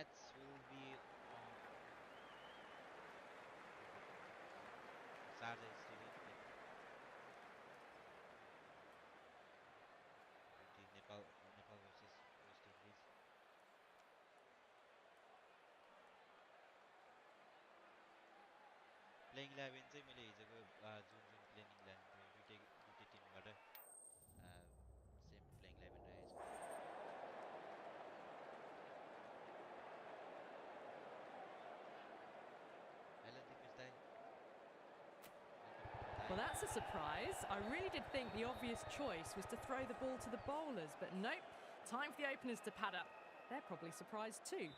Nets will be on Saturday Stadium. Nepal versus West Indies. Playing 11 चाहिँ मैले हिजोको जुन playing 11 भयो दुईटै टिमबाट सेम प्लेइङ 11 रहेछ. Hello Dipesh Dai. Well, that's a surprise. I really did think the obvious choice was to throw the ball to the bowlers, but nope. Time for the openers to pad up. They're probably surprised too.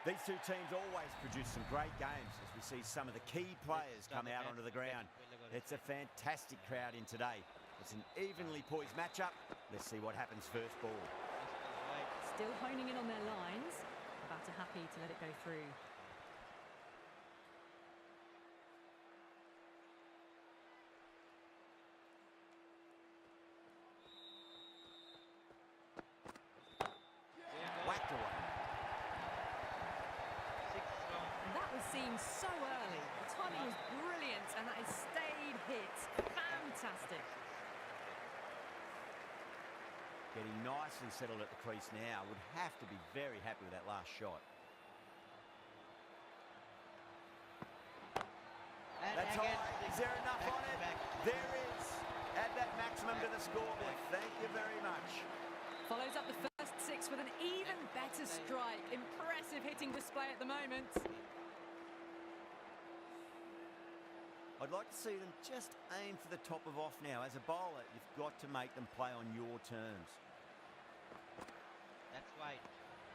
These two teams always produce some great games as we see some of the key players come out onto the ground. It's a fantastic crowd in today. It's an evenly poised matchup. Let's see what happens first ball. Still honing in on their lines. The batter happy to let it go through. Whacked away. And that was seen so early. The timing was brilliant and that has stayed hit. Fantastic. Getting nicely settled at the crease now. Would have to be very happy with that last shot. That's high. Is there enough on it? There is. Add that maximum to the scoreboard. Thank you very much. Follows up the first 6 with an even better strike. Impressive hitting display at the moment. I'd like to see them just aim for the top of off now. As a bowler, you've got to make them play on your terms. That's wide.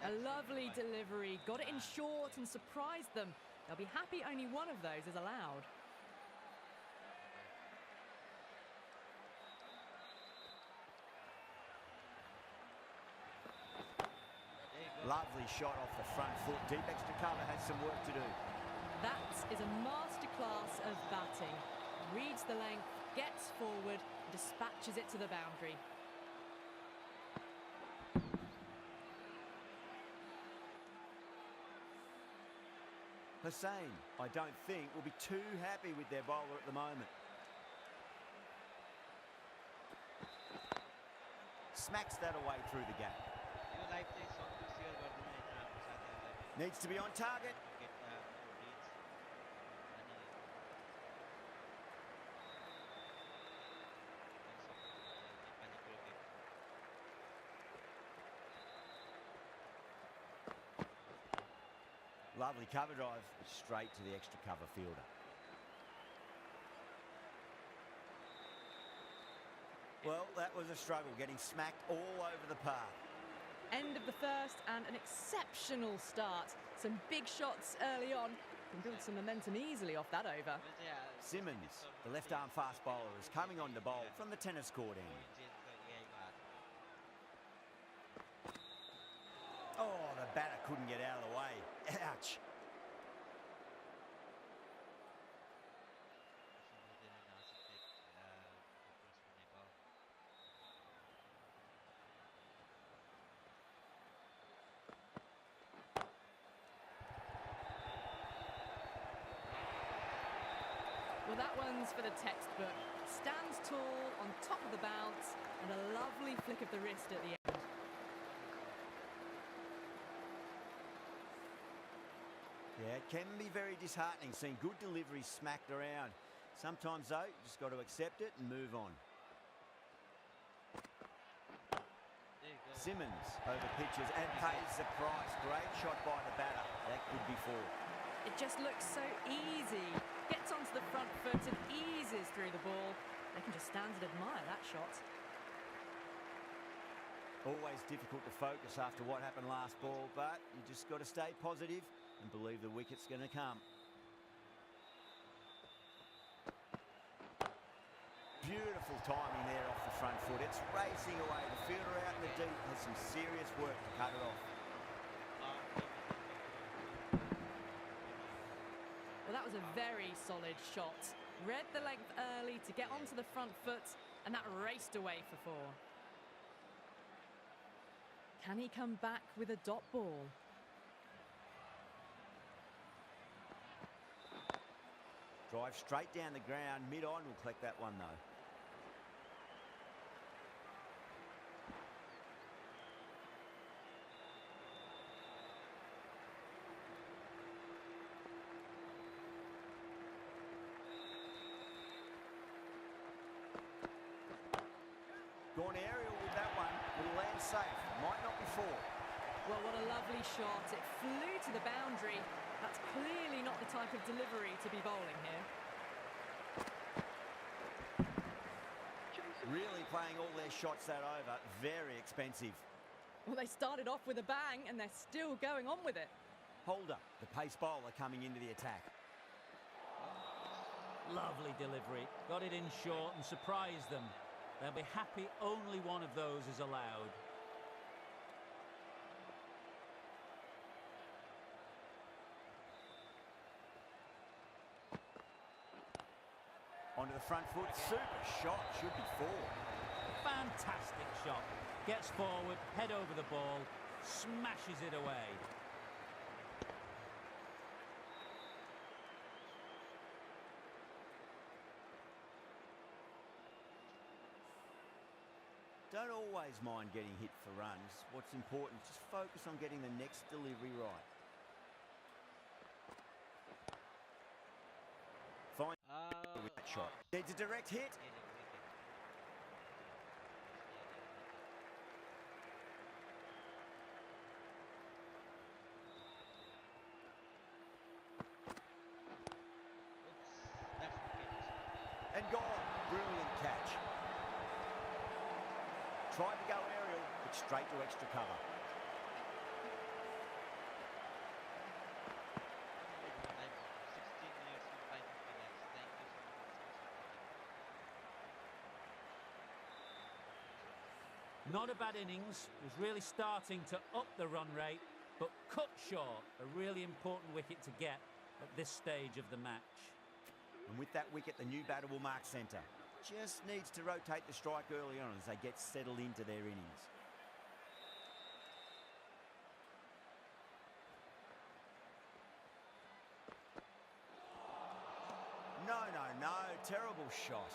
A lovely delivery. Got it in short and surprised them. They'll be happy only one of those is allowed. Lovely shot off the front foot. Deep extra cover has some work to do. That is a masterclass of batting. Reads the length, gets forward, dispatches it to the boundary. Hussain, I don't think, will be too happy with their bowler at the moment. Smacks that away through the gap. Needs to be on target. Lovely cover drive, straight to the extra cover fielder. Well, that was a struggle, getting smacked all over the park. End of the first and an exceptional start. Some big shots early on. Can build some momentum easily off that over. Simmons, the left-arm fast bowler, is coming on to bowl from the tennis court end. Oh, the batter couldn't get out of the way. Ouch. Well, that one's for the textbook. Stands tall on top of the bounce and a lovely flick of the wrist at the end. Yeah, it can be very disheartening seeing good deliveries smacked around. Sometimes, though, you just got to accept it and move on. Simmons over pitches and pays the price. Great shot by the batter. That could be 4. It just looks so easy. Gets onto the front foot and eases through the ball. They can just stand and admire that shot. Always difficult to focus after what happened last ball, but you just got to stay positive and believe the wicket's going to come. Beautiful timing there off the front foot. It's racing away. The fielder out in the deep has some serious work to cut it off. Well, that was a very solid shot. Read the length early to get onto the front foot, and that raced away for 4. Can he come back with a dot ball? Drive straight down the ground. Mid-on will collect that one, though. Gone aerial with that one. Will land safe. Might not be four. Well, what a lovely shot. It flew to the boundary. That's clearly not the type of delivery to be bowling here. Really playing all their shots that over. Very expensive. Well, they started off with a bang and they're still going on with it. Holder, the pace bowler coming into the attack. Lovely delivery. Got it in short and surprised them. They'll be happy only one of those is allowed. Onto the front foot. Super shot. Should be four. Fantastic shot. Gets forward, head over the ball, smashes it away. Don't always mind getting hit for runs. What's important is just focus on getting the next delivery right. Fine with that shot. Needs a direct hit. And gone. Brilliant catch. Tried to go aerial, but straight to extra cover. Not a bad innings, was really starting to up the run rate, but cut short, a really important wicket to get at this stage of the match. And with that wicket, the new batter will mark centre. Just needs to rotate the strike early on as they get settled into their innings. No, no, no. Terrible shot.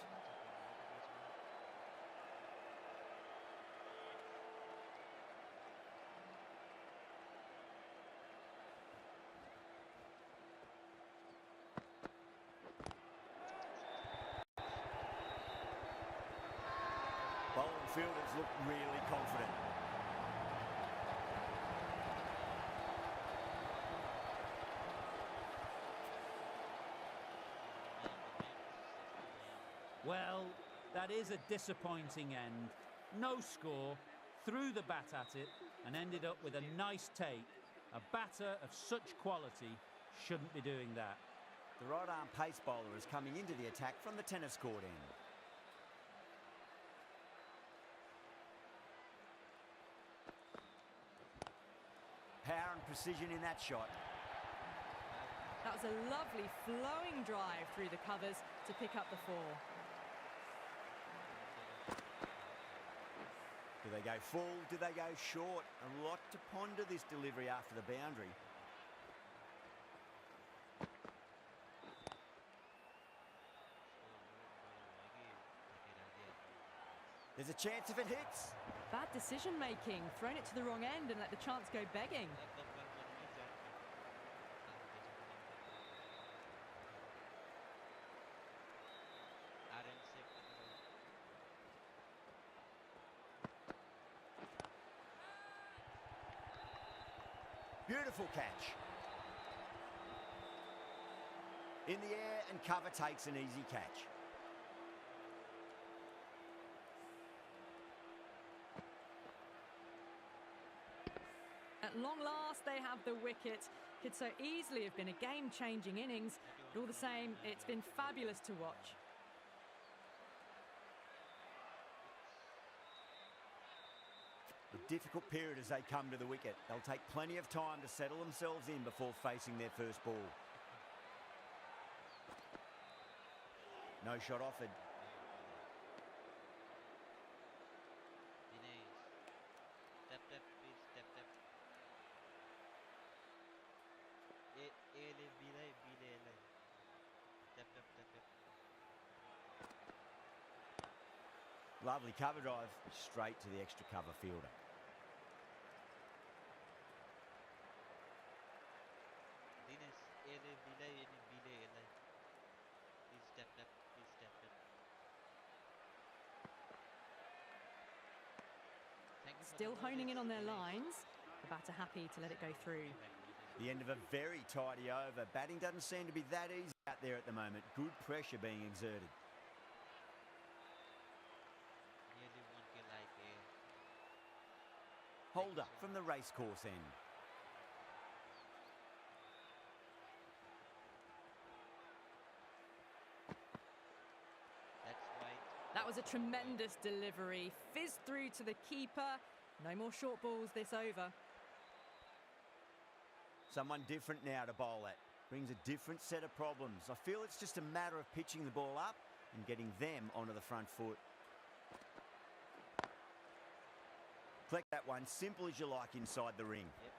Bowling fielders look really confident. Well, that is a disappointing end. No score, threw the bat at it and ended up with a nice take. A batter of such quality shouldn't be doing that. The right-arm pace bowler is coming into the attack from the tennis court end. Power and precision in that shot. That was a lovely flowing drive through the covers to pick up the four. Do they go full? Do they go short? A lot to ponder this delivery after the boundary. There's a chance if it hits. Bad decision making, thrown it to the wrong end and let the chance go begging. Beautiful catch. In the air and cover takes an easy catch. At long last, they have the wicket. Could so easily have been a game-changing innings, but all the same, it's been fabulous to watch. A difficult period as they come to the wicket. They'll take plenty of time to settle themselves in before facing their first ball. No shot offered. Tap, tap, please. Lovely cover drive, straight to the extra cover fielder. Dinesh, ele bilai ani bile ele. Please step left, please step left. Thank you for the Still honing in roses, on their Dinesh. lines. The batter happy to let it go through. The end of a very tidy over. Batting doesn't seem to be that easy out there at the moment. Good pressure being exerted. Nearly 1K like a. Hold up from the racecourse end. That's right. That was a tremendous delivery. Fizzed through to the keeper. No more short balls this over. Someone different now to bowl at. Brings a different set of problems. I feel it's just a matter of pitching the ball up and getting them onto the front foot. Collect that one, simple as you like inside the ring. Yep.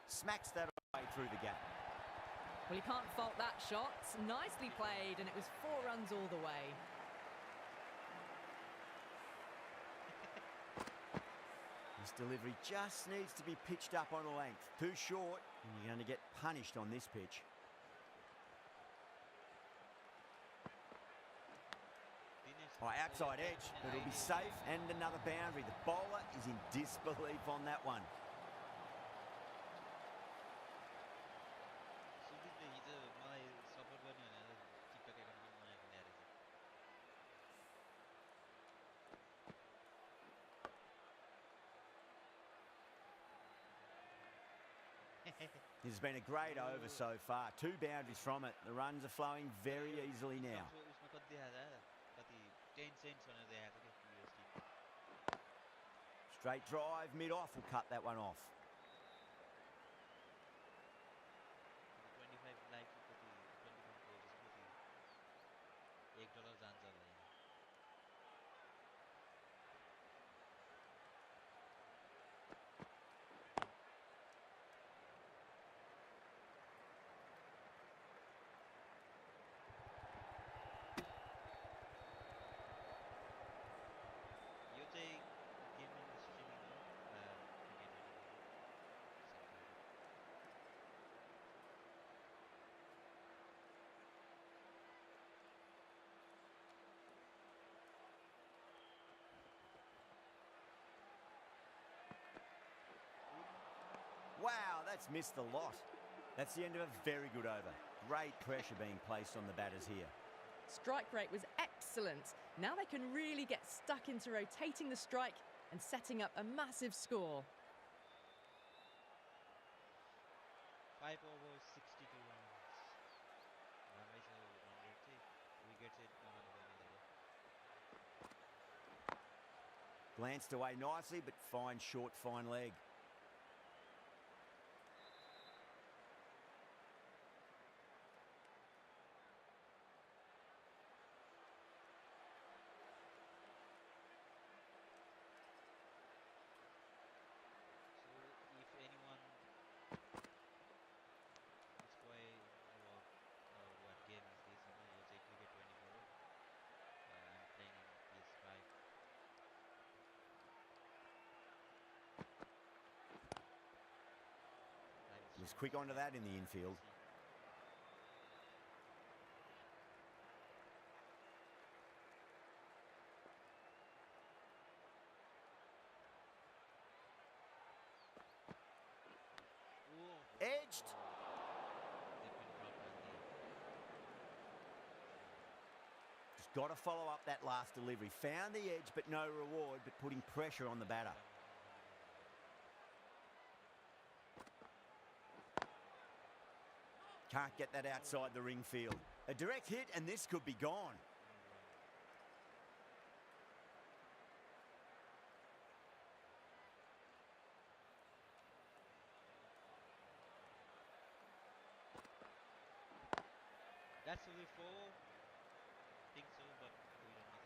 Smacks that away through the gap. Well, you can't fault that shot. Nicely played, and it was 4 runs all the way. This delivery just needs to be pitched up on a length. Too short, and you're going to get punished on this pitch. Outside edge, but it'll be safe, and another boundary. The bowler is in disbelief on that one. This has been a great over so far. 2 boundaries from it. The runs are flowing very easily now. Straight drive, mid-off will cut that one off. Wow, that's missed the lot. That's the end of a very good over. Great pressure being placed on the batters here. Strike rate was excellent. Now they can really get stuck into rotating the strike and setting up a massive score. 5 overs, 62 runs. Glanced away nicely, but fine short, fine leg. He was quick onto that in the infield. Edged. Just got to follow up that last delivery. Found the edge, but no reward, but putting pressure on the batter. Can't get that outside the ring field. A direct hit, and this could be gone. That's only 4. Think so, but we don't know.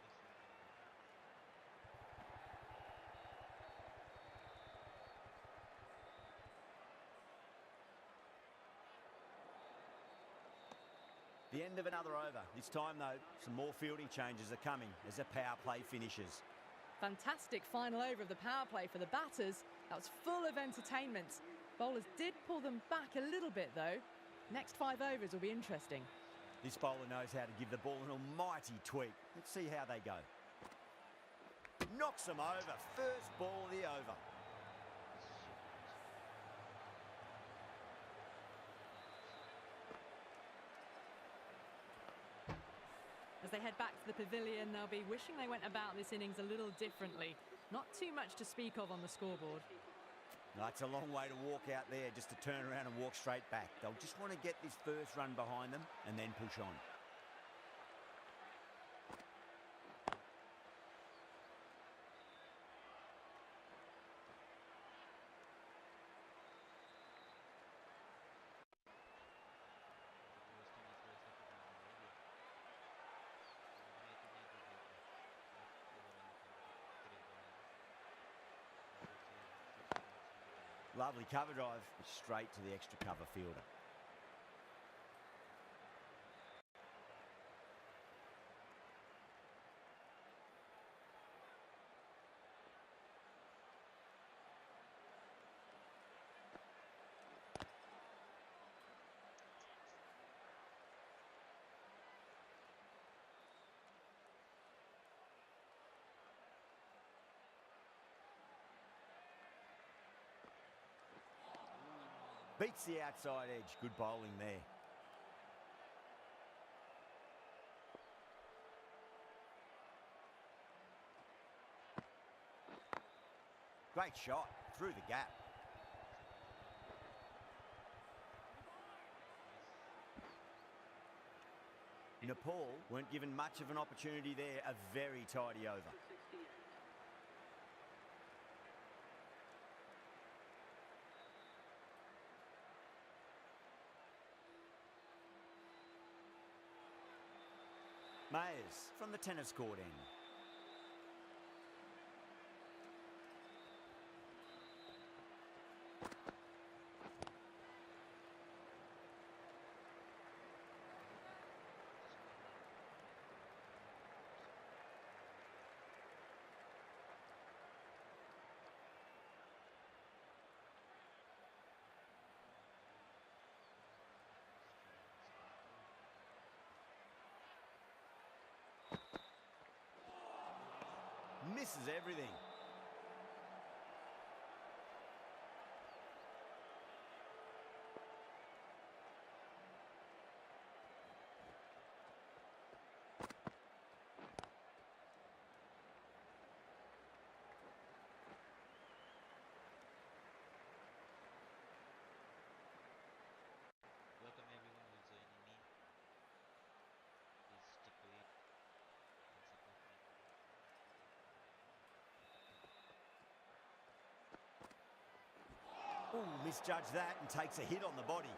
The end of another over. This time, though, some more fielding changes are coming as the power play finishes. Fantastic final over of the power play for the batters. That was full of entertainment. Bowlers did pull them back a little bit, though. Next 5 overs will be interesting. This bowler knows how to give the ball an almighty tweak. Let's see how they go. Knocks them over. First ball of the over. As they head back to the pavilion, they'll be wishing they went about this innings a little differently. Not too much to speak of on the scoreboard. That's a long way to walk out there just to turn around and walk straight back. They'll just want to get this first run behind them and then push on. Lovely cover drive, straight to the extra cover fielder. Beats the outside edge. Good bowling there. Great shot through the gap. Nepal weren't given much of an opportunity there. A very tidy over. Mayers from the tennis court end. Misses everything. Welcome everyone who's joining me. Please stick to it and support me. Ooh, misjudged that and takes a hit on the body.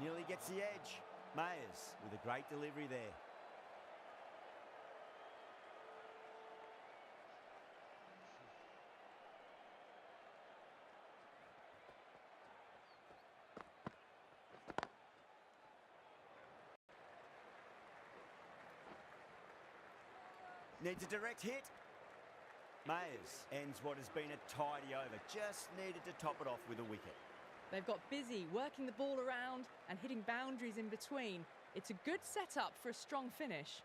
Nearly gets the edge. Mayers with a great delivery there. Needs a direct hit. Mayers ends what has been a tidy over. Just needed to top it off with a wicket. They've got busy working the ball around and hitting boundaries in between. It's a good setup for a strong finish.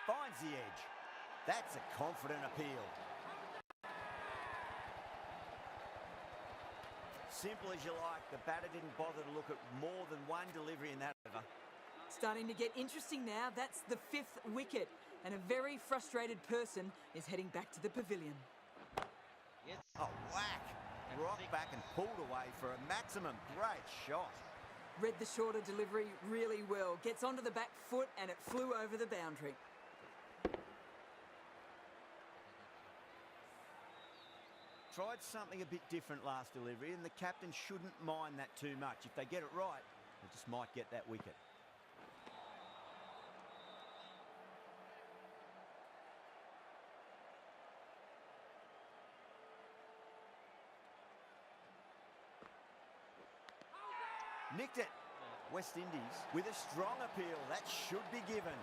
Finds the edge. That's a confident appeal. Simple as you like. The batter didn't bother to look at more than one delivery in that over. Starting to get interesting now. That's the 5th wicket. And a very frustrated person is heading back to the pavilion. Yes. Oh, whack. Rocked back and pulled away for a maximum. Great shot. Read the shorter delivery really well. Gets onto the back foot and it flew over the boundary. Tried something a bit different last delivery, and the captain shouldn't mind that too much. If they get it right, they just might get that wicket. kicked it. West Indies with a strong appeal. That should be given.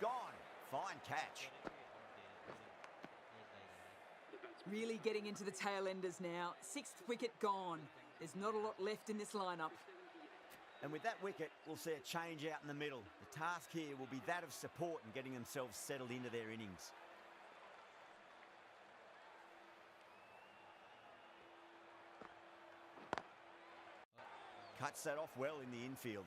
Gone. Fine catch. Really getting into the tail enders now. 6th wicket gone. There's not a lot left in this lineup. And with that wicket, we'll see a change out in the middle. The task here will be that of support and getting themselves settled into their innings. Cuts that off well in the infield.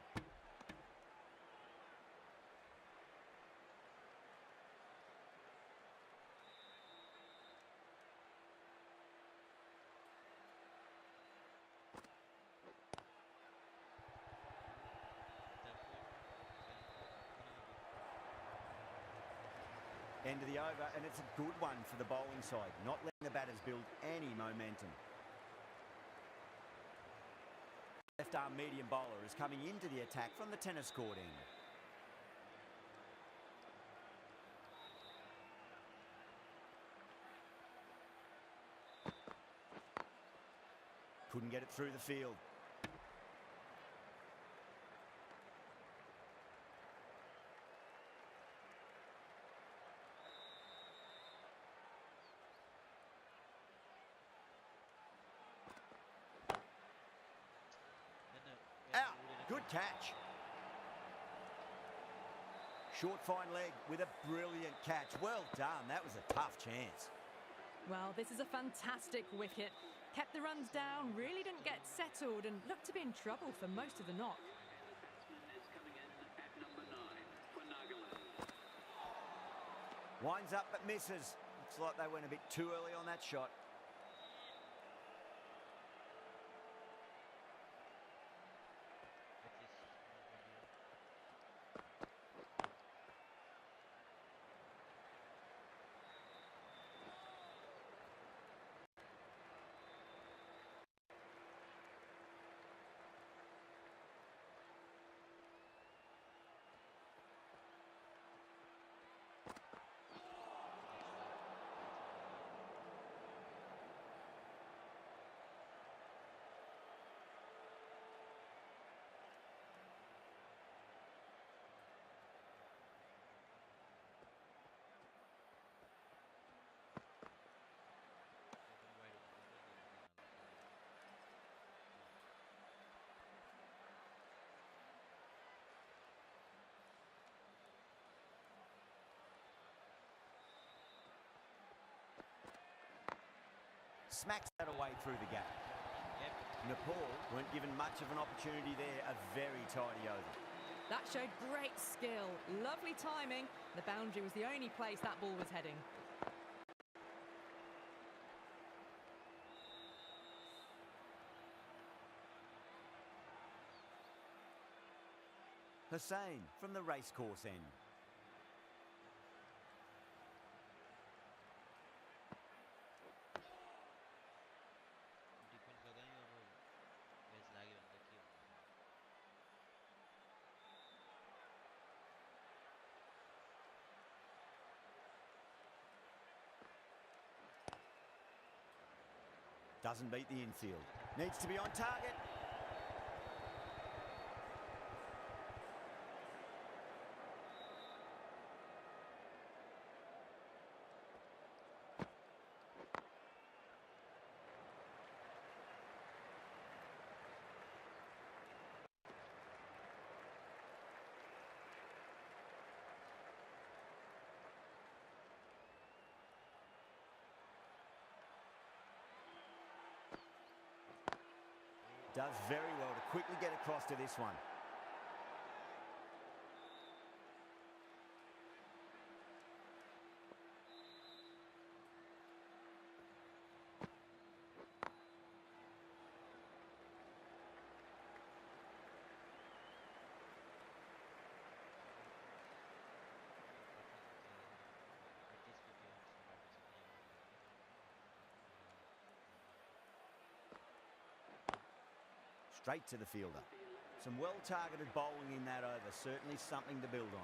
End of the over, and it's a good one for the bowling side, not letting the batters build any momentum. Left arm medium bowler is coming into the attack from the tennis court end. Couldn't get it through the field. Out. Good catch. Short fine leg with a brilliant catch. Well done. That was a tough chance. Well, this is a fantastic wicket. Kept the runs down, really didn't get settled and looked to be in trouble for most of the knock. Winds up but misses. Looks like they went a bit too early on that shot. Smacks that away through the gap. Nepal weren't given much of an opportunity there. A very tidy over. That showed great skill, lovely timing. The boundary was the only place that ball was heading. Hussain from the racecourse end. Doesn't beat the infield. Needs to be on target. Does very well to quickly get across to this one. Straight to the fielder. Some well-targeted bowling in that over. Certainly something to build on.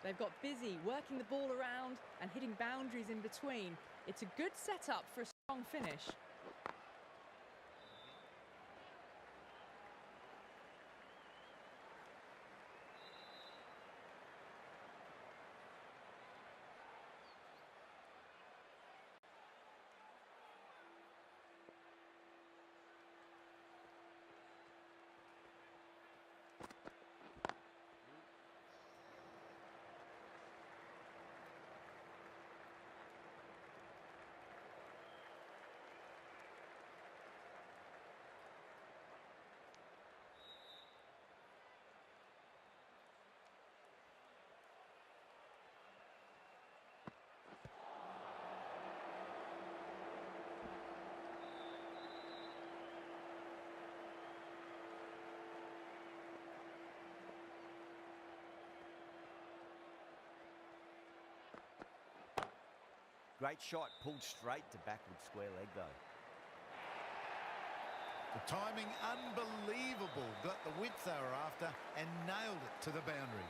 They've got busy working the ball around and hitting boundaries in between. It's a good setup for a strong finish. Great shot, pulled straight to backward square leg though. The timing unbelievable. Got the width they were after and nailed it to the boundary.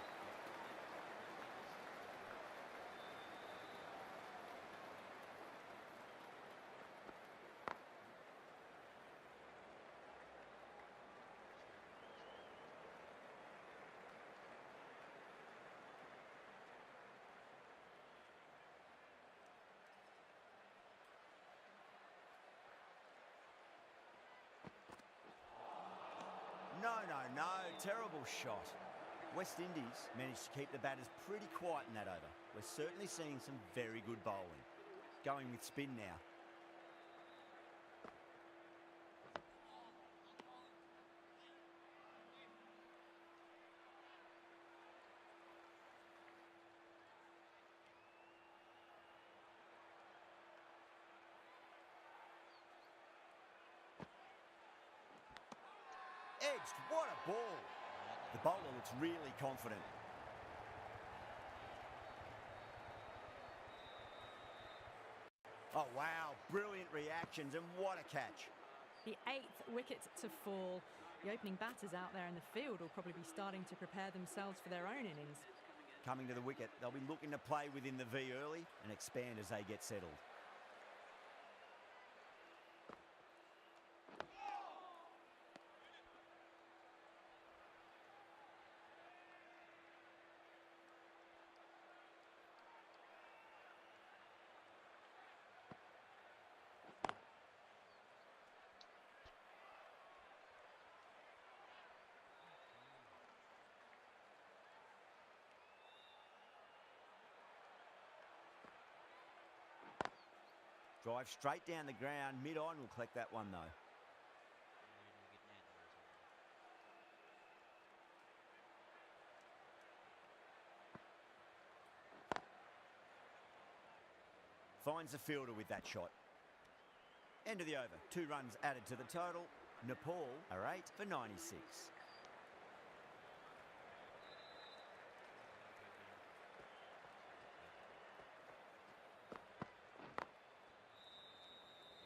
No, terrible shot. West Indies managed to keep the batters pretty quiet in that over. We're certainly seeing some very good bowling. Going with spin now. Edged, what a ball. The bowler looks really confident. Oh wow, brilliant reactions and what a catch. The 8th wicket to fall. The opening batters out there in the field will probably be starting to prepare themselves for their own innings. Coming to the wicket, they'll be looking to play within the V early and expand as they get settled. Drive straight down the ground, mid-on will collect that one though. Finds the fielder with that shot. End of the over, 2 runs added to the total. Nepal are 8 for 96.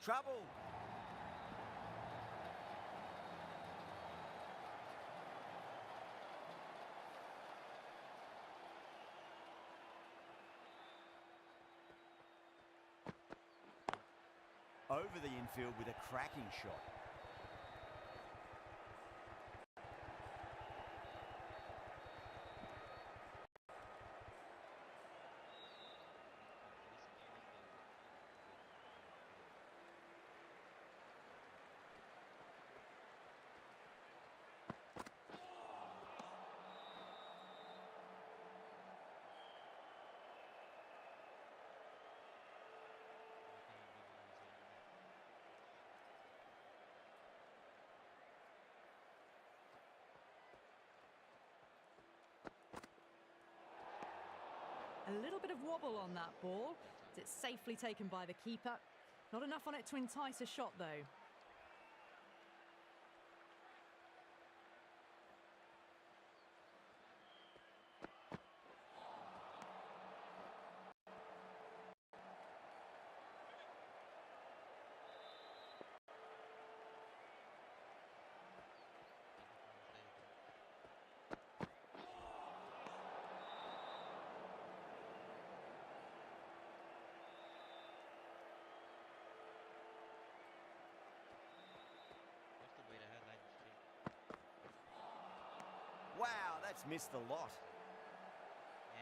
Trouble. Over the infield with a cracking shot. A little bit of wobble on that ball. It's safely taken by the keeper. Not enough on it to entice a shot though. just missed the lot. Yeah,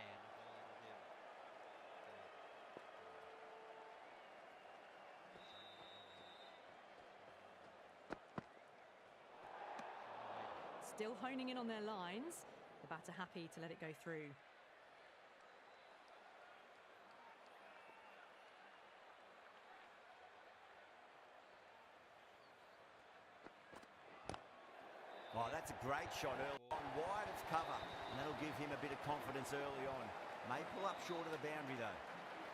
Still honing in on their lines. The batter happy to let it go through. Oh, that's a great shot early on, wide of cover, and that'll give him a bit of confidence early on. May pull up short of the boundary though.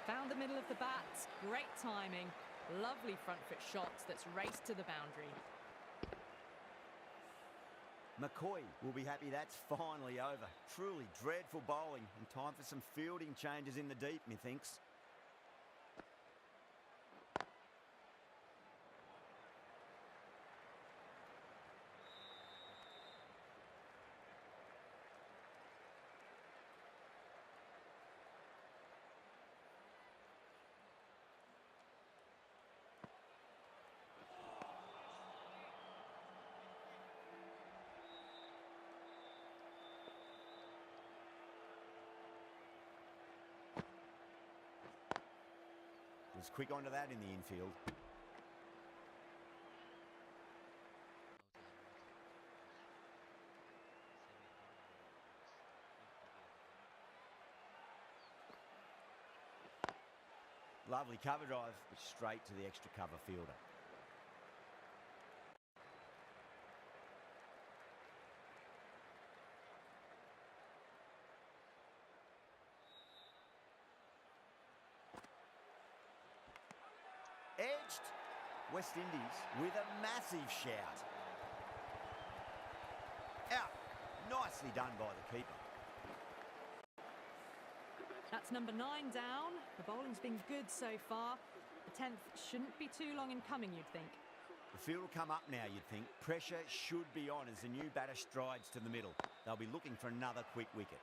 Found the middle of the bat, great timing. Lovely front foot shot that's raced to the boundary. McCoy will be happy that's finally over. Truly dreadful bowling and time for some fielding changes in the deep, methinks. Was quick onto that in the infield. Lovely cover drive, straight to the extra cover fielder. Edged. West Indies with a massive shout. Out. Nicely done by the keeper. That's number 9 down. The bowling's been good so far. The 10th shouldn't be too long in coming, you'd think. The field will come up now, you'd think. Pressure should be on as the new batter strides to the middle. They'll be looking for another quick wicket.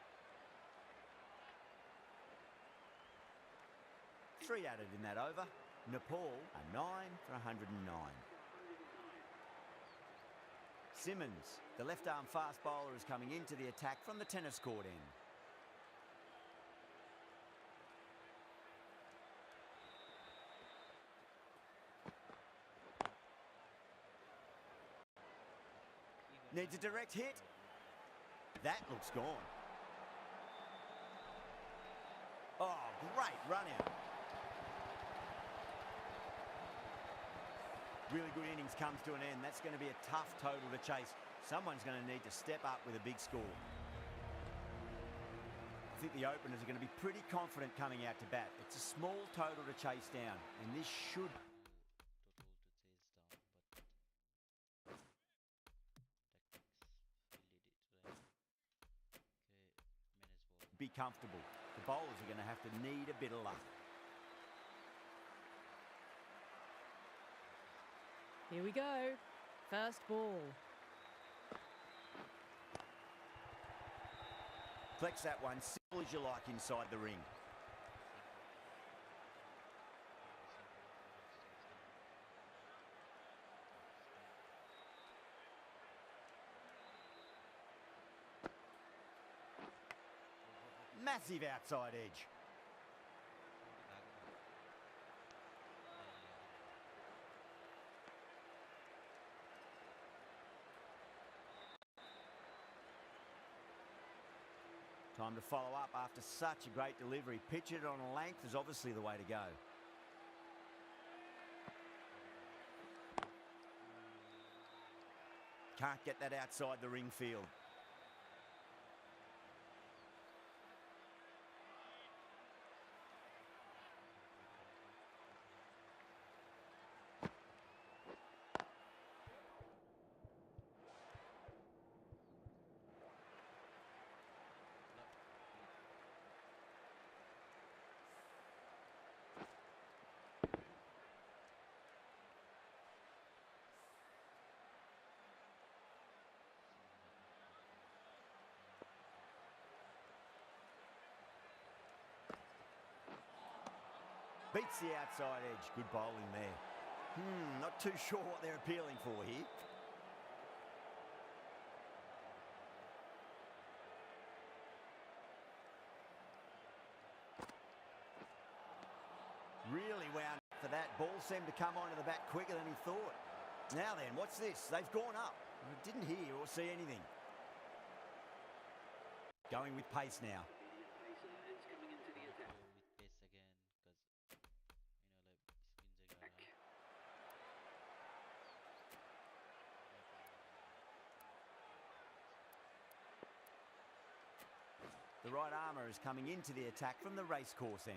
3 added in that over. Nepal a 9 for 109. Simmons, the left-arm fast bowler, is coming into the attack from the tennis court end. Needs a direct hit. That looks gone. Oh, great run out. Really good innings comes to an end. That's going to be a tough total to chase. Someone's going to need to step up with a big score. I think the openers are going to be pretty confident coming out to bat. It's a small total to chase down, and this should be comfortable. The bowlers are going to have to need a bit of luck. Here we go. First ball. Flex that one, simple as you like inside the ring. Massive outside edge. Time to follow up after such a great delivery. Pitch it on a length is obviously the way to go. Can't get that outside the ring field. Beats the outside edge. Good bowling there. Not too sure what they're appealing for here. seemed to come onto the bat quicker than he thought. Now then, what's this? They've gone up. I didn't hear or see anything. Going with pace now. Go with pace again because like spin jagah. The right armour is coming into the attack from the racecourse end.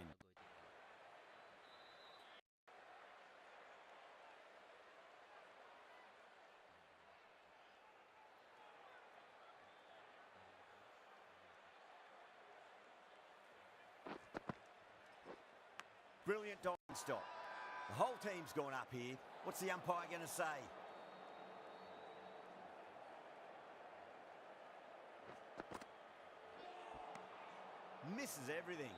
Brilliant diving stop. The whole team's gone up here. What's the umpire going to say? Misses everything.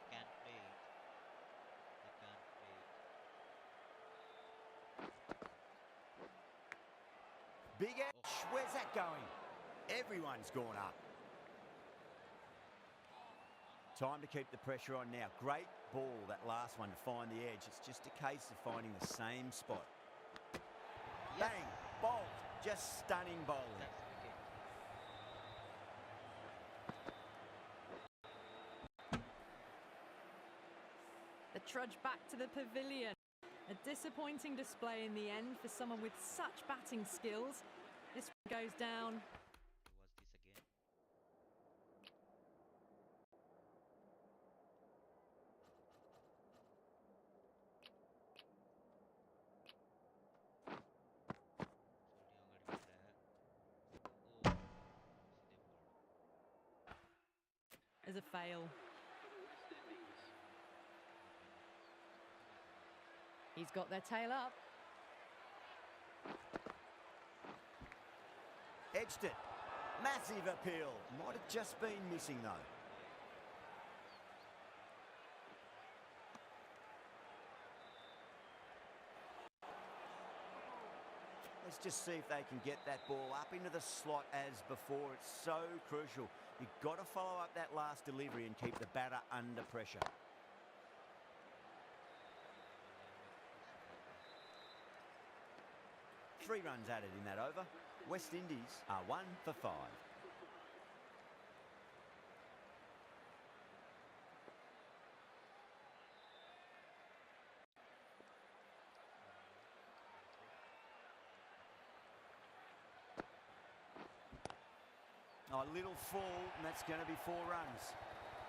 They can't play it. They can't play it. Big edge. Where's that going? Everyone's gone up. Time to keep the pressure on now. Great ball, that last one, to find the edge. It's just a case of finding the same spot. Yes. Bang! Bowled. Just stunning bowling. That's wicket. The trudge back to the pavilion. A disappointing display in the end for someone with such batting skills. This one goes down. Was this again? As a fail. He's got their tail up. Edged it. Massive appeal. Might have just been missing though. Let's just see if they can get that ball up into the slot as before. It's so crucial. You've got to follow up that last delivery and keep the batter under pressure. Three runs added in that over. West Indies are 1 for 5. A little fall, and that's going to be 4 runs.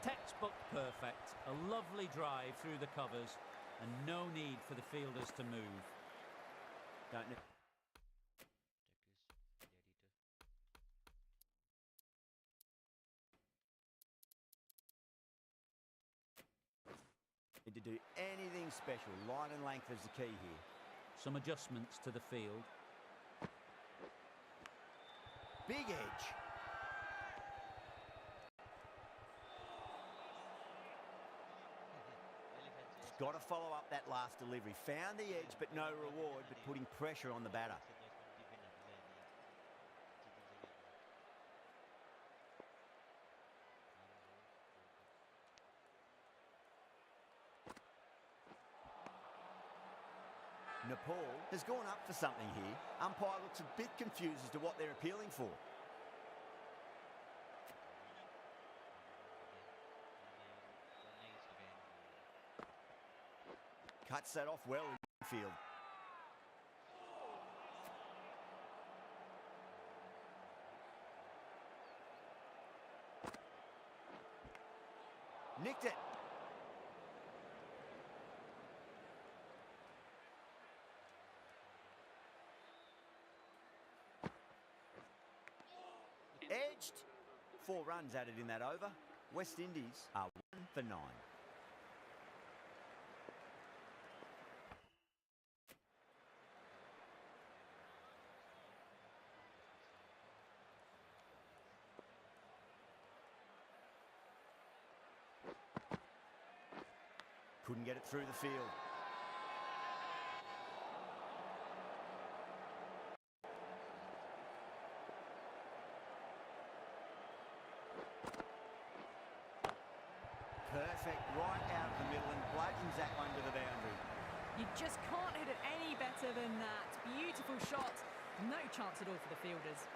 Textbook perfect. A lovely drive through the covers and no need for the fielders to move. Don't know. Need to do anything special. Line and length is the key here. Some adjustments to the field. Big edge. He's got to follow up that last delivery. Found the edge, but no reward, but putting pressure on the batter. Nepal has gone up for something here. Umpire looks a bit confused as to what they're appealing for. Cuts that off well in the field. Nicked it. Edged. 4 runs added in that over. West Indies are 1 for 9. Couldn't get it through the field. Perfect, right out of the middle, and bludgeons that one to the boundary. You just can't hit it any better than that. Beautiful shot. No chance at all for the fielders.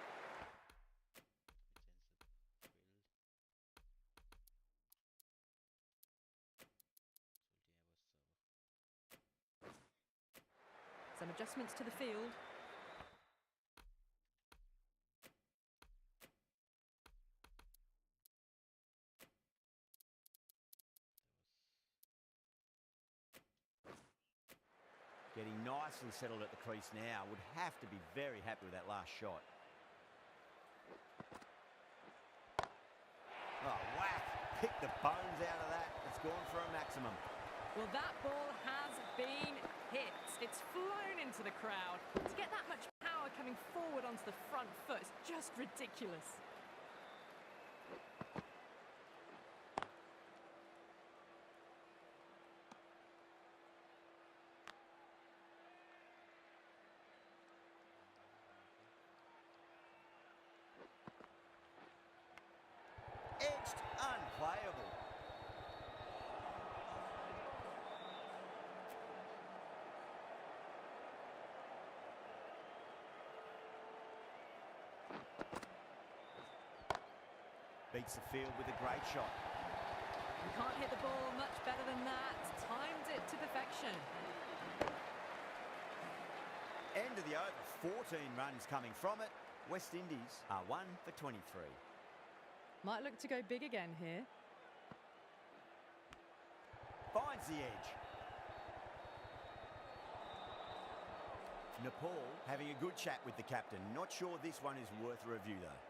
Some adjustments to the field. Getting nicely settled at the crease now. Would have to be very happy with that last shot. Oh, whack. Pick the bones out of that. It's gone for a maximum. Well, that ball has been hit. It's flown into the crowd. To get that much power coming forward onto the front foot is just ridiculous. Edged, unplayable. Beats the field with a great shot. You can't hit the ball much better than that. Timed it to perfection. End of the over, 14 runs coming from it. West Indies are 1 for 23. Might look to go big again here. Finds the edge. Nepal having a good chat with the captain. Not sure this one is worth a review though.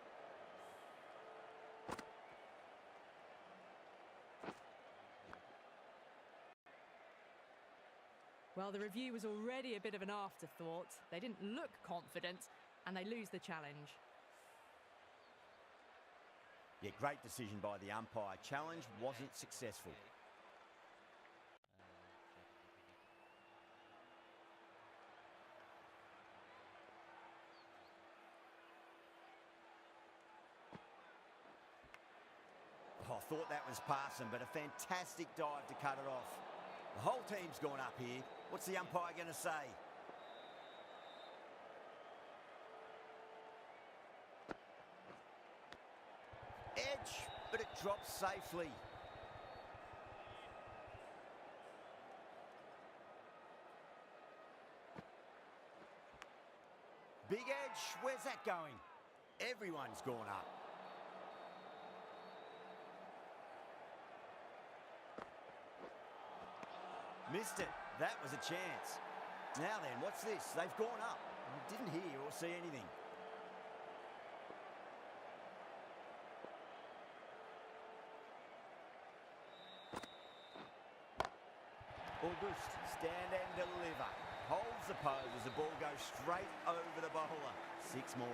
Well, the review was already a bit of an afterthought. They didn't look confident, and they lose the challenge. Yeah, great decision by the umpire. Challenge wasn't successful. Oh, I thought that was passing, but a fantastic dive to cut it off. The whole team's gone up here. What's the umpire going to say? Edge, but it drops safely. Big edge, where's that going? Everyone's gone up. Missed it. That was a chance. Now then, what's this? They've gone up. Didn't hear or see anything. August, stand and deliver. Holds the pose as the ball goes straight over the bowler. 6 more.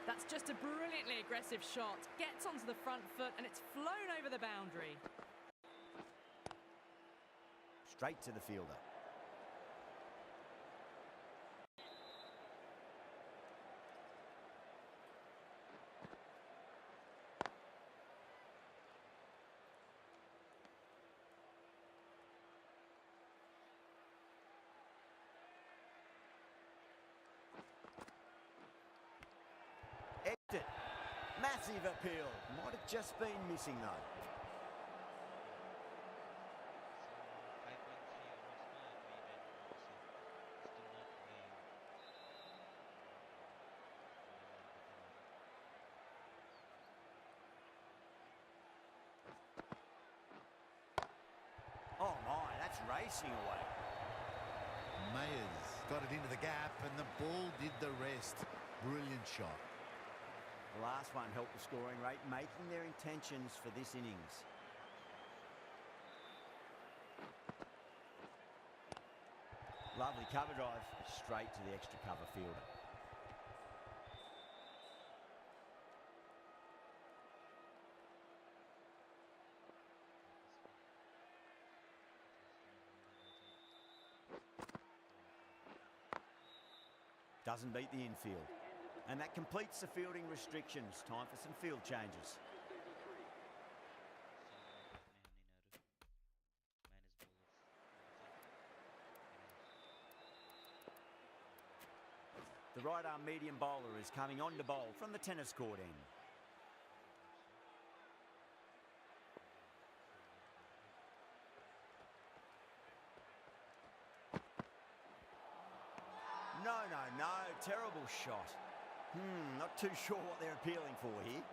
That's just a brilliantly aggressive shot. Gets onto the front foot and it's flown over the boundary. Straight to the fielder. Exit. Massive appeal. Might have just been missing though. Oh my, that's racing away. Mayers got it into the gap and the ball did the rest. Brilliant shot. The last one helped the scoring rate, making their intentions for this innings. Lovely cover drive, straight to the extra cover fielder. Doesn't beat the infield. And that completes the fielding restrictions. Time for some field changes. The right-arm medium bowler is coming on to bowl from the tennis court end. No, no, no. Terrible shot. Not too sure what they're appealing for here.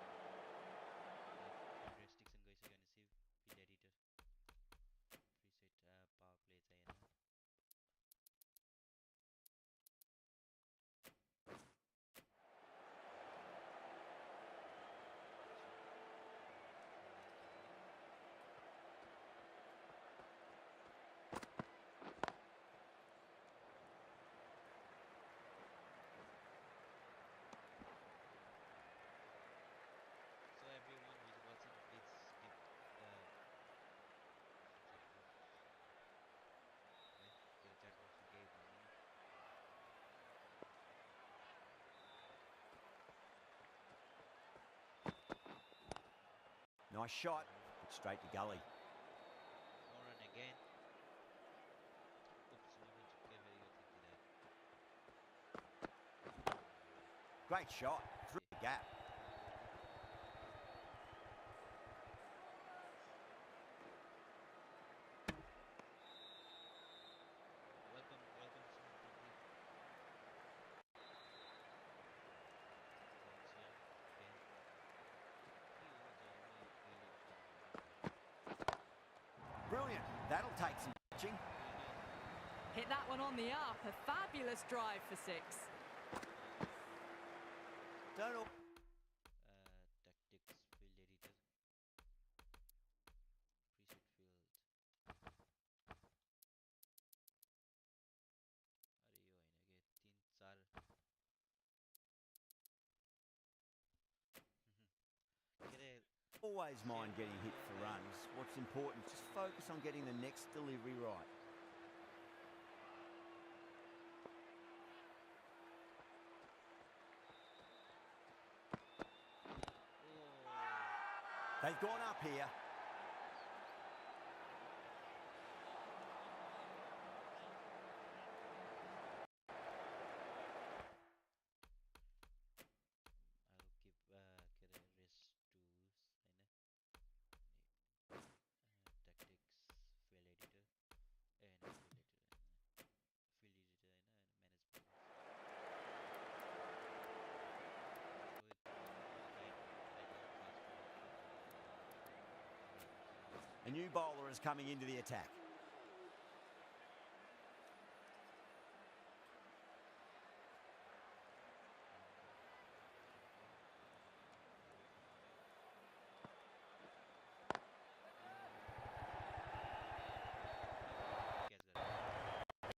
Nice shot, but straight to gully. No run again. Great shot through the gap. Brilliant. That'll take some pitching. Hit that one on the up. A fabulous drive for 6. Don't all... Tactics field editor. Preset field. अरे यो हैन के 3 4 के रे Always mind getting hit for runs. What's important, just focus on getting the next delivery right. They've gone up here. A new bowler is coming into the attack.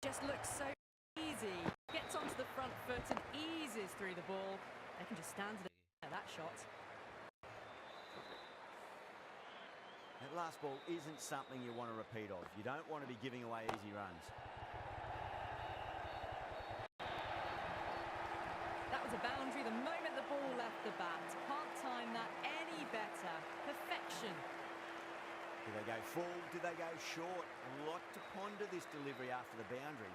Just looks so easy. Gets onto the front foot and eases through the ball. They can just stand at that shot. That last ball isn't something you want to repeat of. You don't want to be giving away easy runs. That was a boundary the moment the ball left the bat. Can't time that any better. Perfection. Do they go full? Do they go short? A lot to ponder this delivery after the boundary.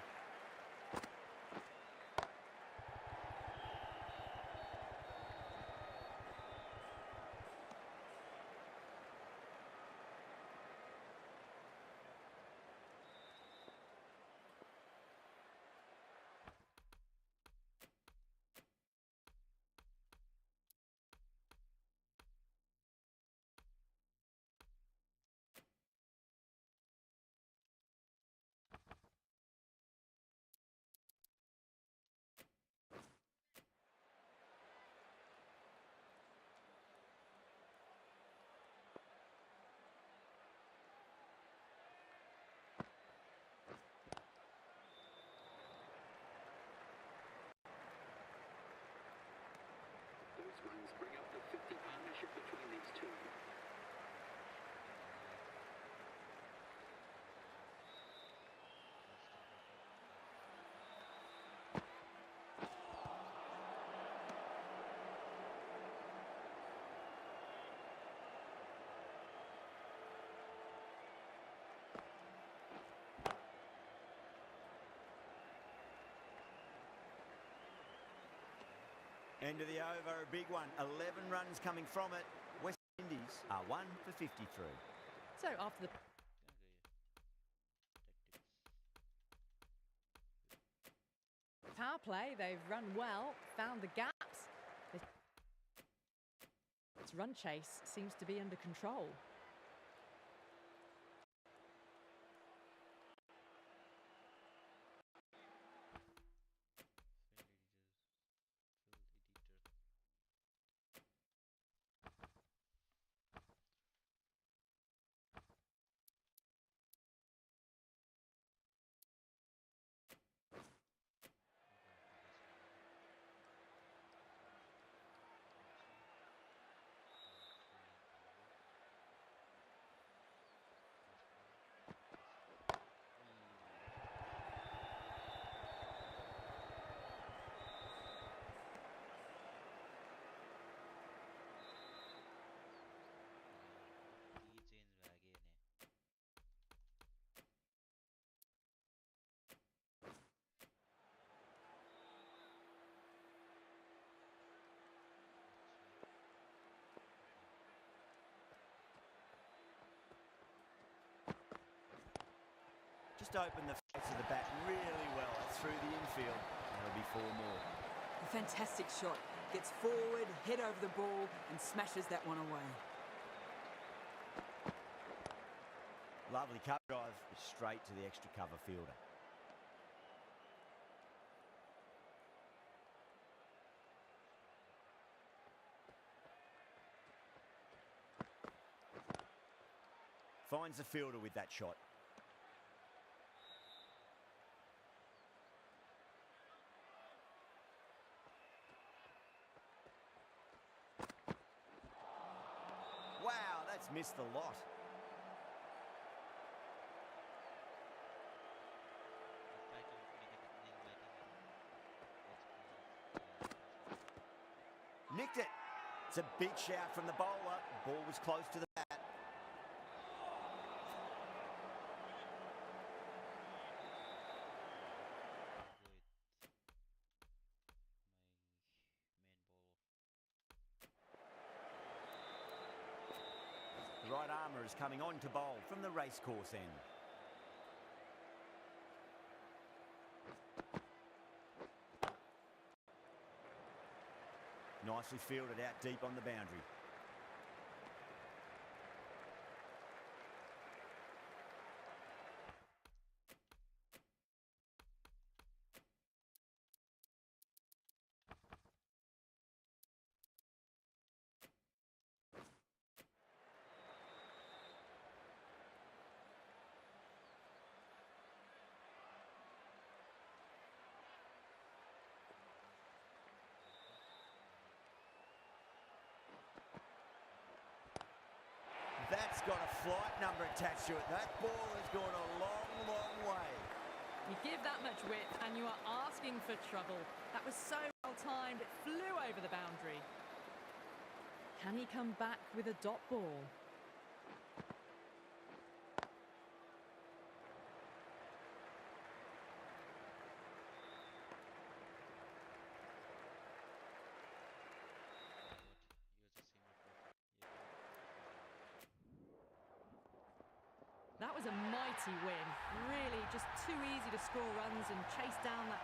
End of the over, a big one. 11 runs coming from it. West Indies are 1 for 53. So after the power play, they've run well, found the gaps. Its run chase seems to be under control. Just opened the face of the bat really well. That's through the infield. That'll be 4 more. A fantastic shot. Gets forward, head over the ball, and smashes that one away. Lovely cover drive straight to the extra cover fielder. Finds the fielder with that shot. Wow, that's missed the lot. Nicked it. It's a big shout from the bowler. The ball was close to the bat. The right armour is coming on to bowl from the racecourse end. Nicely fielded out deep on the boundary. That's got a flight number attached to it. That ball has gone a long, long way. You give that much width and you are asking for trouble. That was so well timed, it flew over the boundary. Can he come back with a dot ball? That was a mighty win. Really just too easy to score runs and chase down that.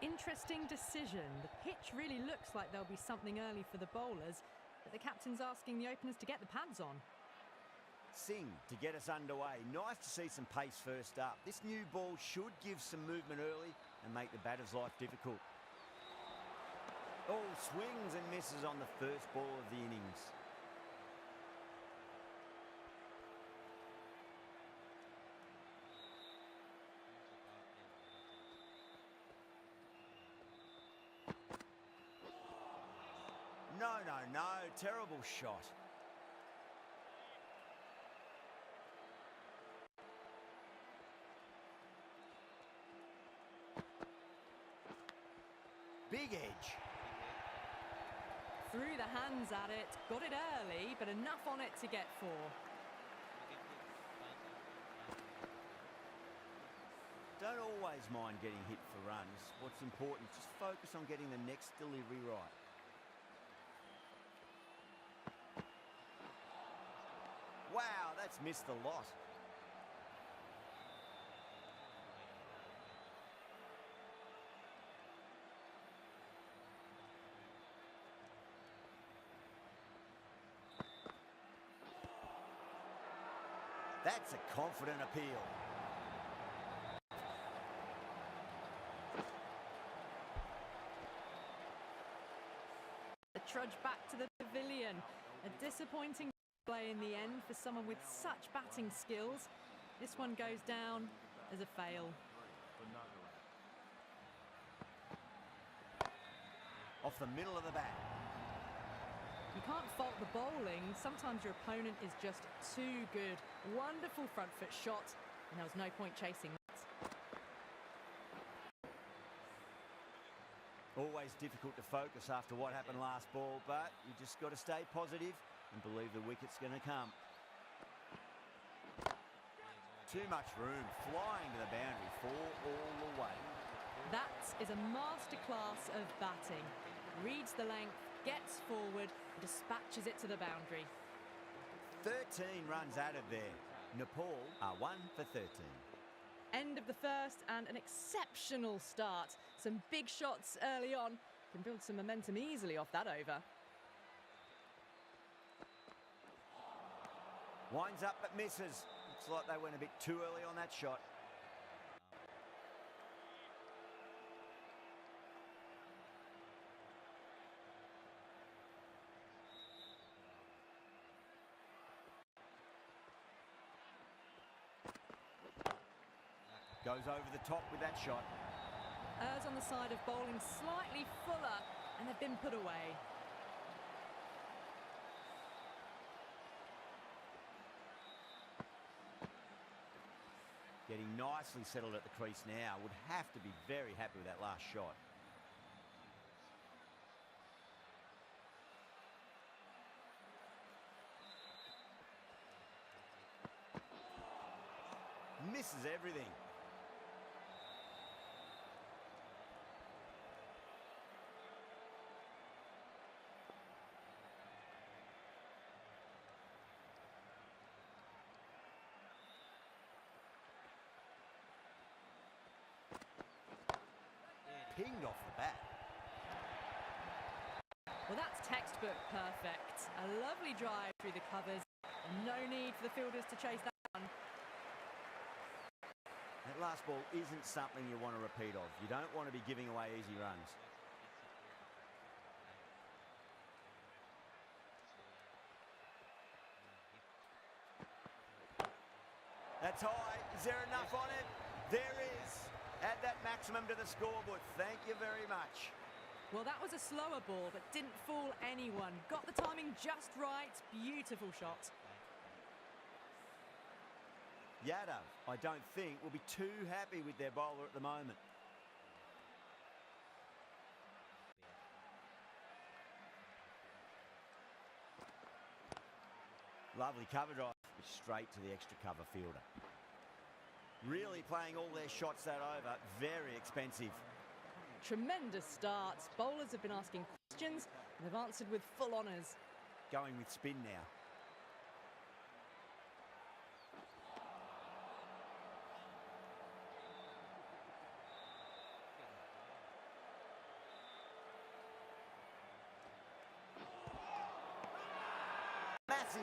Interesting decision. The pitch really looks like there'll be something early for the bowlers, but the captain's asking the openers to get the pads on. Singh to get us underway. Nice to see some pace first up. This new ball should give some movement early and make the batter's life difficult. Oh, swings and misses on the first ball of the innings. No, terrible shot. Big edge. Threw the hands at it, got it early, but enough on it to get 4. Don't always mind getting hit for runs. What's important, just focus on getting the next delivery right. Wow, that's missed a lot. That's a confident appeal. The trudge back to the pavilion. A disappointing play in the end for someone with such batting skills. This one goes down as a fail. Off the middle of the bat. You can't fault the bowling. Sometimes your opponent is just too good. Wonderful front foot shot, and there was no point chasing that. Always difficult to focus after what happened last ball, but you just got to stay positive and believe the wicket's going to come. Too much room, flying to the boundary, 4 all the way. That is a masterclass of batting. Reads the length, gets forward, dispatches it to the boundary. 13 runs added there. Nepal are 1 for 13. End of the first and an exceptional start. Some big shots early on. Can build some momentum easily off that over. Winds up but misses. Looks like they went a bit too early on that shot. Goes over the top with that shot. Errs on the side of bowling slightly fuller, and they've been put away. Getting nicely settled at the crease now. Would have to be very happy with that last shot. Misses everything. Pinged off the bat. Well, that's textbook perfect. A lovely drive through the covers. No need for the fielders to chase that one. That last ball isn't something you want to repeat of. You don't want to be giving away easy runs. That's high. Is there enough on it? There is. Add that maximum to the scoreboard. Thank you very much. Well, that was a slower ball, but didn't fool anyone. Got the timing just right. Beautiful shot. Yadav, I don't think, will be too happy with their bowler at the moment. Lovely cover drive, straight to the extra cover fielder. Really playing all their shots that over. Very expensive. Tremendous start. Bowlers have been asking questions, and they've answered with full honours. Going with spin now.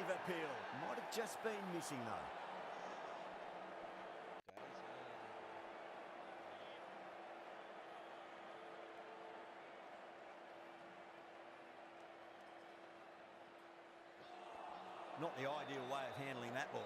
massive appeal. Might have just been missing though. Not the ideal way of handling that ball.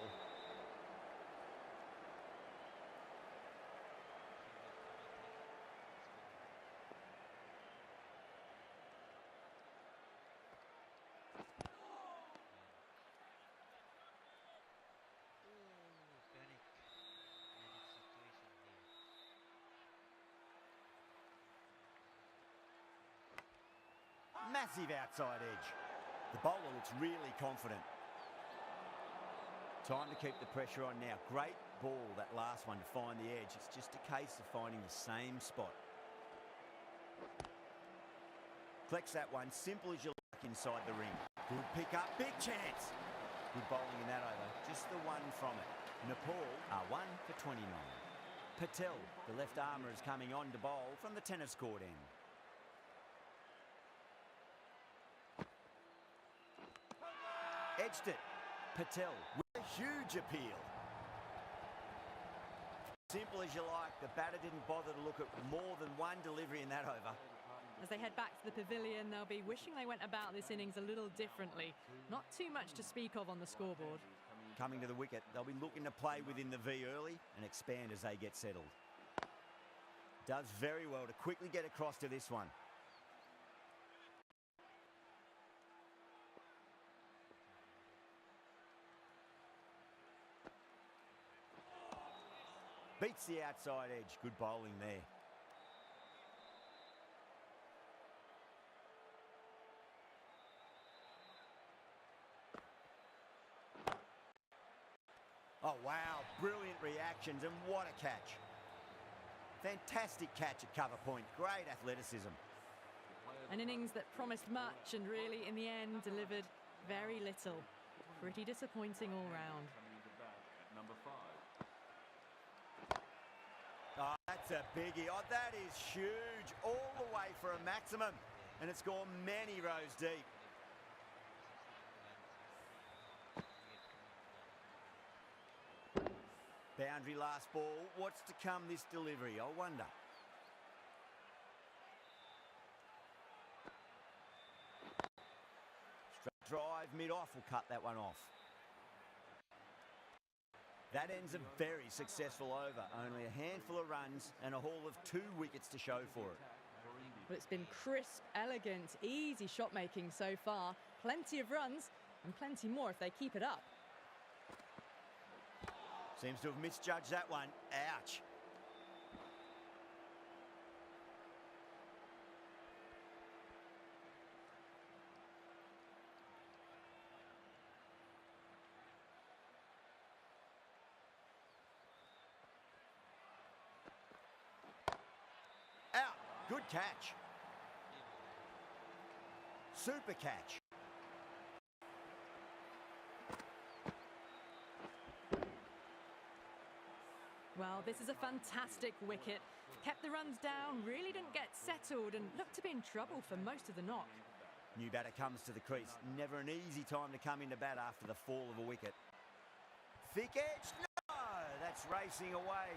Panic situation here. Massive outside edge. The bowler looks really confident. Time to keep the pressure on now. Great ball, that last one, to find the edge. It's just a case of finding the same spot. Collects that one, simple as you like inside the ring. Good pick up, big chance. Good bowling in that over, just the one from it. Nepal are 1 for 29. Patel, the left armour, is coming on to bowl from the tennis court end. Edged it. Patel with a huge appeal. Simple as you like, the batter didn't bother to look at more than one delivery in that over. As they head back to the pavilion, they'll be wishing they went about this innings a little differently. Not too much to speak of on the scoreboard. Coming to the wicket, they'll be looking to play within the V early and expand as they get settled. Does very well to quickly get across to this one. Beats the outside edge. Good bowling there. Oh, wow. Brilliant reactions, and what a catch. Fantastic catch at cover point. Great athleticism. An innings that promised much and really, in the end, delivered very little. Pretty disappointing all round. Oh, that's a biggie. Oh, that is huge. All the way for a maximum. And it's gone many rows deep. Boundary last ball. What's to come this delivery, I wonder. Straight drive, mid-off will cut that one off. That ends a very successful over. Only a handful of runs and a haul of 2 wickets to show for it. Well, it's been crisp, elegant, easy shot making so far. Plenty of runs and plenty more if they keep it up. Seems to have misjudged that one. Ouch. Out. Good catch. Super catch. Well, this is a fantastic wicket. Kept the runs down, really didn't get settled and looked to be in trouble for most of the knock. New batter comes to the crease. Never an easy time to come into bat after the fall of a wicket. Thick edge. No! That's racing away.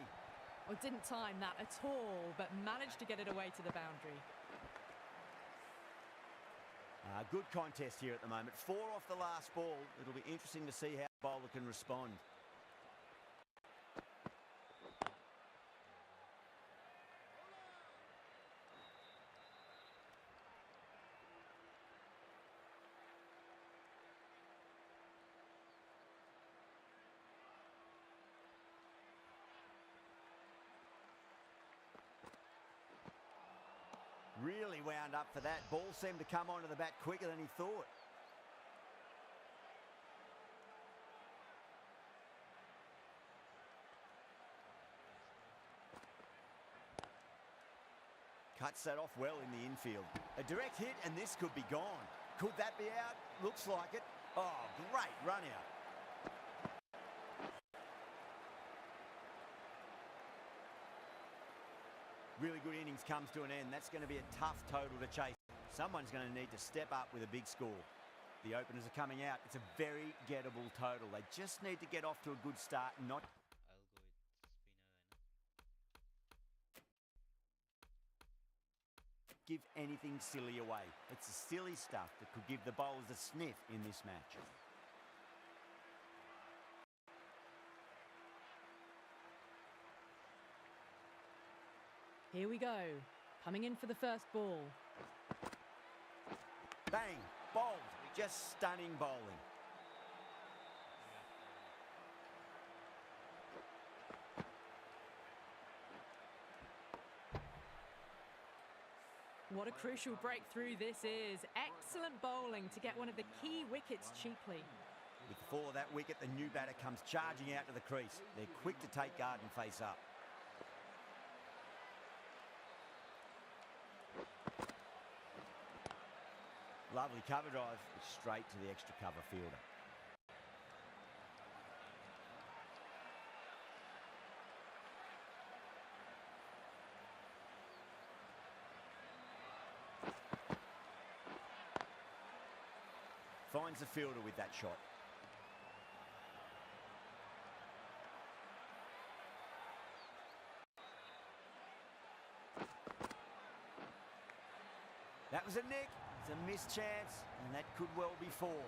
Well, didn't time that at all, but managed to get it away to the boundary. Good contest here at the moment. 4 off the last ball. It'll be interesting to see how the bowler can respond. Really wound up for that. Ball seemed to come onto the bat quicker than he thought. Cuts that off well in the infield. A direct hit and this could be gone. Could that be out? Looks like it. Oh, great run out. Really good innings comes to an end. That's going to be a tough total to chase. Someone's going to need to step up with a big score. The openers are coming out. It's a very gettable total. They just need to get off to a good start and not I'll go with spinner. give anything silly away. It's the silly stuff that could give the bowlers a sniff in this match. Here we go. Coming in for the first ball. Bang! Bowled. Just stunning bowling. What a crucial breakthrough this is. Excellent bowling to get one of the key wickets cheaply. With the fall of that wicket, the new batter comes charging out to the crease. They're quick to take guard and face up. Lovely cover drive, straight to the extra cover fielder. Finds the fielder with that shot. That was a nick. It's a missed chance, and that could well be four.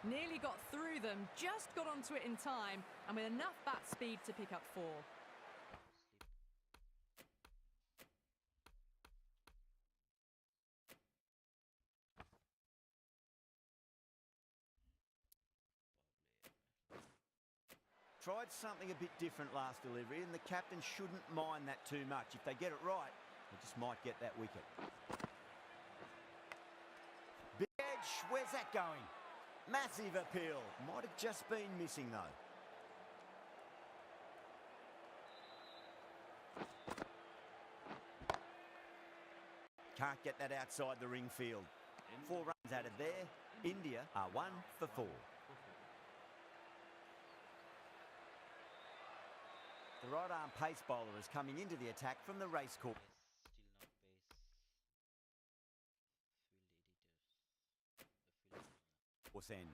Nearly got through them, just got onto it in time, and with enough bat speed to pick up 4. Tried something a bit different last delivery, and the captain shouldn't mind that too much. If they get it right, they just might get that wicket. Big edge, where's that going? Massive appeal. Might have just been missing though. Can't get that outside the ring field. 4 runs added there. India are 1 for 4. The right arm pace bowler is coming into the attack from the race course. Still not End.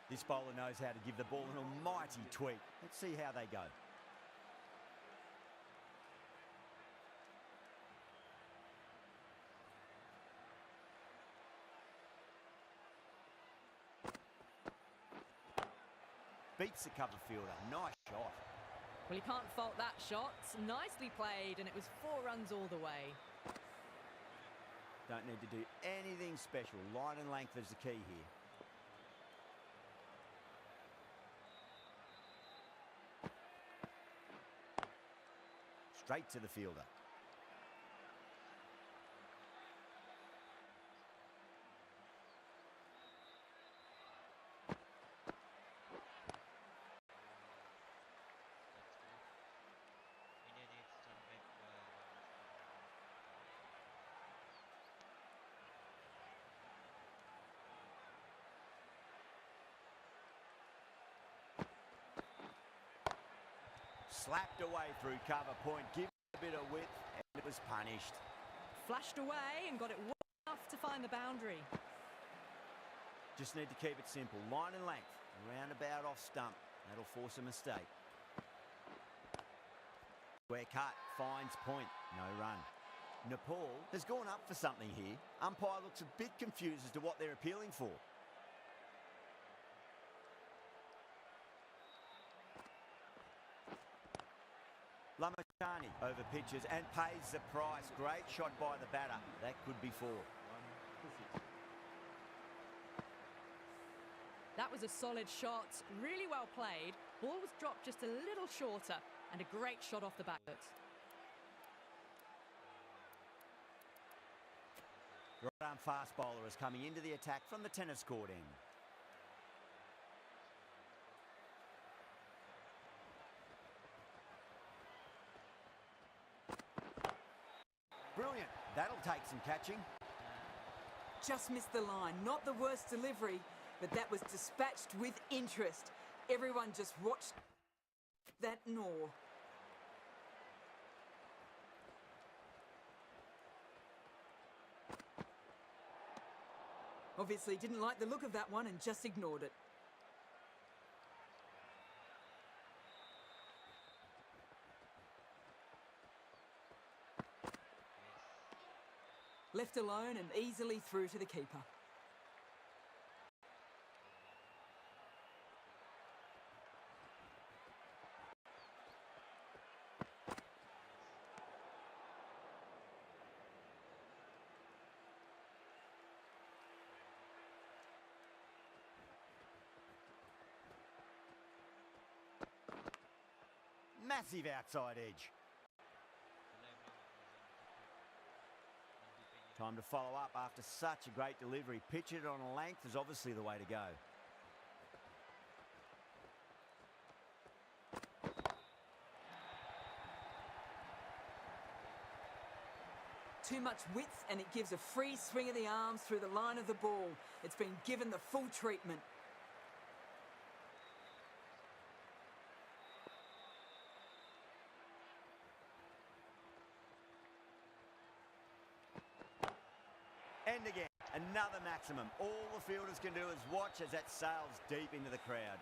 This bowler knows how to give the ball an almighty tweak. Let's see how they go. Beats the cover fielder. Nice shot. Well, you can't fault that shot. Nicely played, and it was 4 runs all the way. Don't need to do anything special. Line and length is the key here. Straight to the fielder. Slapped away through cover point, give it a bit of width, and it was punished. Flashed away and got it well enough to find the boundary. Just need to keep it simple. Line and length, roundabout off stump. That'll force a mistake. Square cut, finds point, no run. Nepal has gone up for something here. Umpire looks a bit confused as to what they're appealing for. Lamachani over pitches and pays the price. Great shot by the batter. That could be 4. That was a solid shot, really well played. Ball was dropped just a little shorter, and a great shot off the bat. Right arm fast bowler is coming into the attack from the tennis court end. Brilliant. That'll take some catching. Just missed the line. Not the worst delivery, but that was dispatched with interest. Everyone just watched that gnaw. Obviously didn't like the look of that one and just ignored it. Left alone and easily through to the keeper. Massive outside edge. Time to follow up after such a great delivery. Pitch it on a length is obviously the way to go. Too much width and it gives a free swing of the arms through the line of the ball. It's been given the full treatment. And again, another maximum. All the fielders can do is watch as that sails deep into the crowd.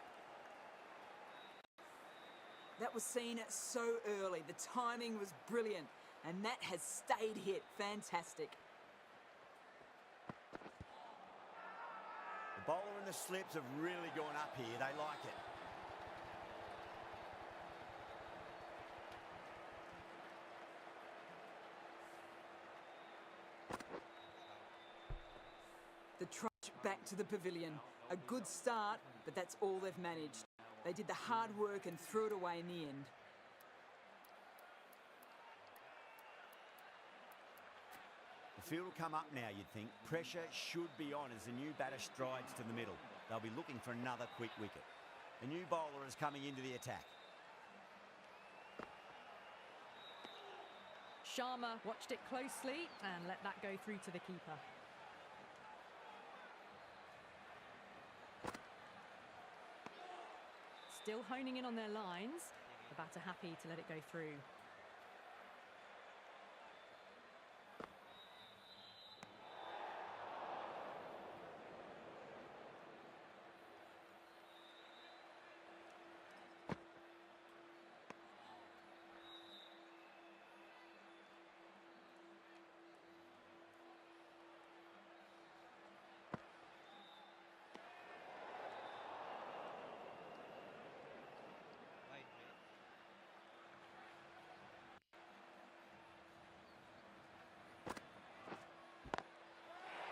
That was seen so early. The timing was brilliant. And that has stayed hit. Fantastic. The bowler and the slips have really gone up here. They like it. The trudge back to the pavilion. A good start, but that's all they've managed. They did the hard work and threw it away in the end. The field will come up now, you'd think. Pressure should be on as the new batter strides to the middle. They'll be looking for another quick wicket. The new bowler is coming into the attack. Sharma watched it closely and let that go through to the keeper. Still honing in on their lines. The batter happy to let it go through.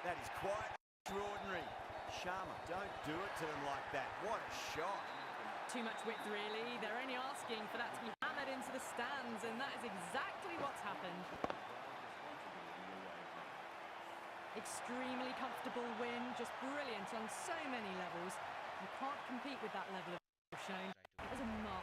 That is quite extraordinary. Sharma, don't do it to them like that. What a shot. Too much width, really. They're only asking for that to be hammered into the stands, and that is exactly what's happened. Extremely comfortable win, just brilliant on so many levels. You can't compete with that level of shown. It was a marvel.